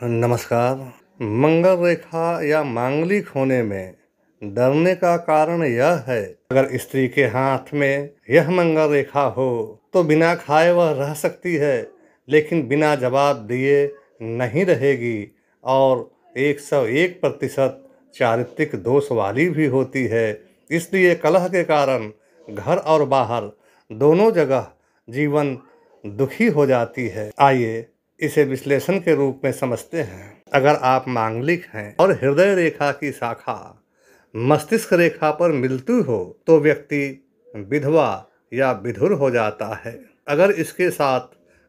नमस्कार। मंगल रेखा या मांगलिक होने में डरने का कारण यह है, अगर स्त्री के हाथ में यह मंगल रेखा हो तो बिना खाए वह रह सकती है, लेकिन बिना जवाब दिए नहीं रहेगी और 101% चारित्रिक दोष वाली भी होती है। इसलिए कलह के कारण घर और बाहर दोनों जगह जीवन दुखी हो जाती है। आइए इसे विश्लेषण के रूप में समझते हैं। अगर आप मांगलिक हैं और हृदय रेखा की शाखा मस्तिष्क रेखा पर मिलती हो तो व्यक्ति विधवा या विधुर हो जाता है। अगर इसके साथ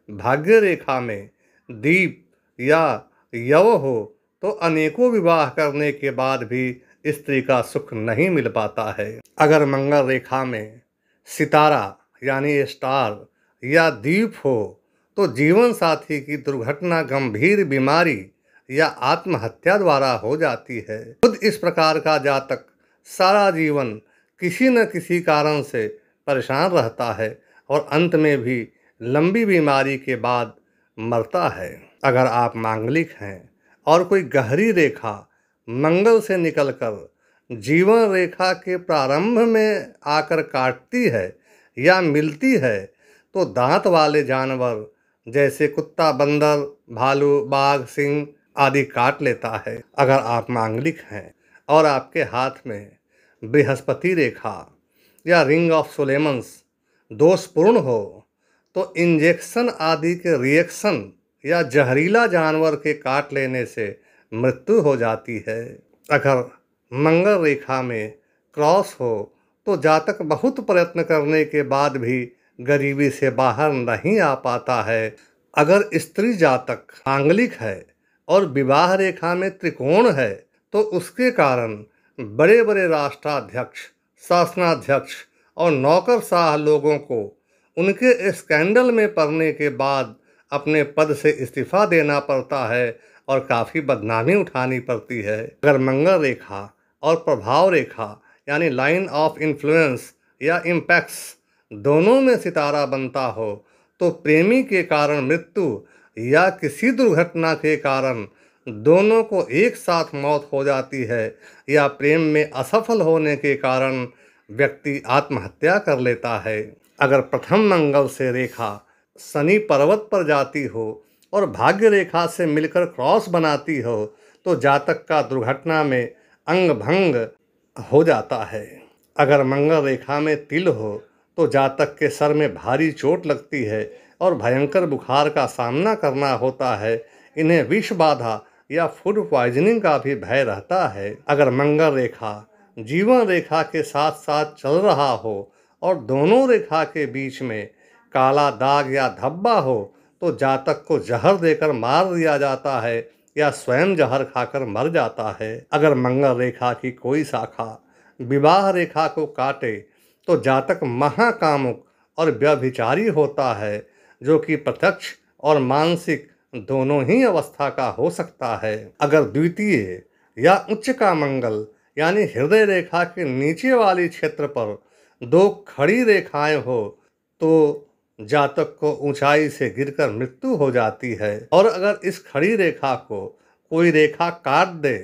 भाग्य रेखा में दीप या यव हो तो अनेकों विवाह करने के बाद भी स्त्री का सुख नहीं मिल पाता है। अगर मंगल रेखा में सितारा यानी स्टार या दीप हो तो जीवन साथी की दुर्घटना, गंभीर बीमारी या आत्महत्या द्वारा हो जाती है। खुद इस प्रकार का जातक सारा जीवन किसी न किसी कारण से परेशान रहता है और अंत में भी लंबी बीमारी के बाद मरता है। अगर आप मांगलिक हैं और कोई गहरी रेखा मंगल से निकलकर जीवन रेखा के प्रारंभ में आकर काटती है या मिलती है तो दांत वाले जानवर जैसे कुत्ता, बंदर, भालू, बाघ, सिंह आदि काट लेता है। अगर आप मांगलिक हैं और आपके हाथ में बृहस्पति रेखा या रिंग ऑफ सोलेमन्स दोषपूर्ण हो तो इंजेक्शन आदि के रिएक्शन या जहरीला जानवर के काट लेने से मृत्यु हो जाती है। अगर मंगल रेखा में क्रॉस हो तो जातक बहुत प्रयत्न करने के बाद भी गरीबी से बाहर नहीं आ पाता है। अगर स्त्री जातक मांगलिक है और विवाह रेखा में त्रिकोण है तो उसके कारण बड़े बड़े राष्ट्राध्यक्ष, शासनाध्यक्ष और नौकरशाह लोगों को उनके स्कैंडल में पड़ने के बाद अपने पद से इस्तीफा देना पड़ता है और काफ़ी बदनामी उठानी पड़ती है। अगर मंगल रेखा और प्रभाव रेखा यानी लाइन ऑफ इन्फ्लुएंस या इम्पैक्ट्स दोनों में सितारा बनता हो तो प्रेमी के कारण मृत्यु या किसी दुर्घटना के कारण दोनों को एक साथ मौत हो जाती है या प्रेम में असफल होने के कारण व्यक्ति आत्महत्या कर लेता है। अगर प्रथम मंगल से रेखा शनि पर्वत पर जाती हो और भाग्य रेखा से मिलकर क्रॉस बनाती हो तो जातक का दुर्घटना में अंग भंग हो जाता है। अगर मंगल रेखा में तिल हो तो जातक के सर में भारी चोट लगती है और भयंकर बुखार का सामना करना होता है। इन्हें विष बाधा या फूड पॉइजनिंग का भी भय रहता है। अगर मंगल रेखा जीवन रेखा के साथ साथ चल रहा हो और दोनों रेखा के बीच में काला दाग या धब्बा हो तो जातक को जहर देकर मार दिया जाता है या स्वयं जहर खाकर मर जाता है। अगर मंगल रेखा की कोई शाखा विवाह रेखा को काटे तो जातक महाकामुक और व्यभिचारी होता है, जो कि प्रत्यक्ष और मानसिक दोनों ही अवस्था का हो सकता है। अगर द्वितीय या उच्च का मंगल यानी हृदय रेखा के नीचे वाली क्षेत्र पर दो खड़ी रेखाएं हो तो जातक को ऊंचाई से गिरकर मृत्यु हो जाती है और अगर इस खड़ी रेखा को कोई रेखा काट दे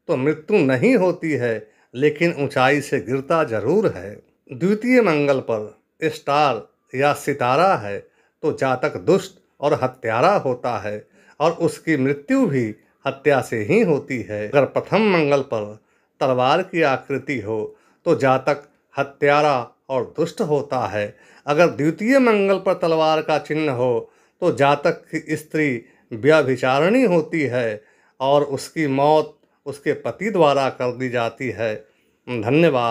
तो मृत्यु नहीं होती है, लेकिन ऊंचाई से गिरता जरूर है। द्वितीय मंगल पर स्टार या सितारा है तो जातक दुष्ट और हत्यारा होता है और उसकी मृत्यु भी हत्या से ही होती है। अगर प्रथम मंगल पर तलवार की आकृति हो तो जातक हत्यारा और दुष्ट होता है। अगर द्वितीय मंगल पर तलवार का चिन्ह हो तो जातक की स्त्री व्यभिचारिणी होती है और उसकी मौत उसके पति द्वारा कर दी जाती है। धन्यवाद।